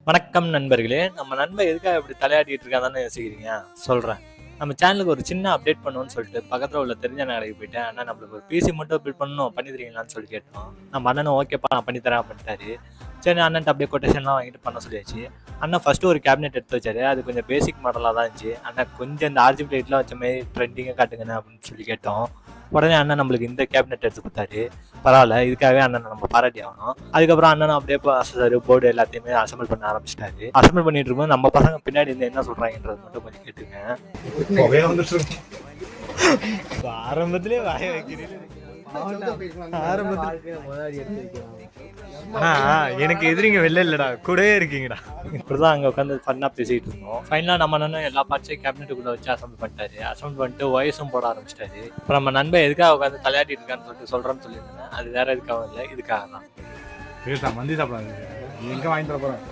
வணக்கம் நண்பர்களே. நம்ம நண்பன் எதுக்காக இப்படி தலையாட்டிட்டு இருக்காதானே யோசிக்கிறீங்க? சொல்றேன். நம்ம சேனலுக்கு ஒரு சின்ன அப்டேட் பண்ணுவோம்னு சொல்லிட்டு பக்கத்துல உள்ள தெரிஞ்ச கடைக்கு போயிட்டேன். அண்ணா நம்மளுக்கு ஒரு பிசி மட்டும் பில்ட் பண்ணணும், பண்ணி தரீங்களான்னு சொல்லி கேட்டோம். நம்ம அண்ணனும் ஓகேப்பா நான் பண்ணி தரேன் பண்ணிட்டாரு. சரி அண்ணன்ட்ட அப்படியே கொட்டேஷன்லாம் வாங்கிட்டு பண்ண சொல்லியாச்சு. அண்ணன் ஃபர்ஸ்ட் ஒரு கேபினெட் எடுத்து வச்சாரு. அது கொஞ்சம் பேசிக் மாடலாக தான் இருந்துச்சு. அண்ணன் கொஞ்சம் இந்த ஆர்ஜி பிளேட்லாம் வச்ச மாதிரி ட்ரெண்டிங்காக காட்டுங்கண்ணே அப்படின்னு சொல்லி கேட்டோம். உடனே அண்ணன் நம்மளுக்கு இந்த கேபினெட் எடுத்து கொடுத்தாரு. பரவாயில்ல, இதுக்காகவே அண்ணன் நம்ம பாராட்டி ஆகணும். அதுக்கப்புறம் அண்ணன் அப்படியே போர்டு எல்லாத்தையுமே அசம்பிள் பண்ண ஆரம்பிச்சிட்டாரு. அசம்பிள் பண்ணிட்டு இருக்கும்போது நம்ம பசங்க பின்னாடி இருந்து என்ன சொல்றாங்கன்றது மட்டும் கொஞ்சம் கேட்டுங்க. ஆரம்பத்திலே வாய வைக்கிறீங்க. எனக்கு எதிரிங்க வெளில இல்லடா, கூடவே இருக்கீங்கடா. இப்படிதான் அங்க உட்காந்து ஃபன்னா பேசிட்டு இருந்தோம். ஃபைனலா நம்ம அண்ணன் எல்லா பார்ட்ஸையும் கேபினெட்டுக்குள்ள வச்சு அசம்பிள் பண்ணிட்டாரு. அசம்பிள் பண்ணிட்டு வயசும் போட ஆரம்பிச்சிட்டாரு. இப்போ நம்ம நண்பன் எதுக்காக உட்காந்து தலையாட்டிட்டு இருக்கான்னு சொல்றேன்னு சொல்லியிருந்தேன். அது வேற எதுக்காக இல்லை, இதுக்காக தான். மந்தி சாப்பிடாது எங்க வாங்கி தர போறேன்.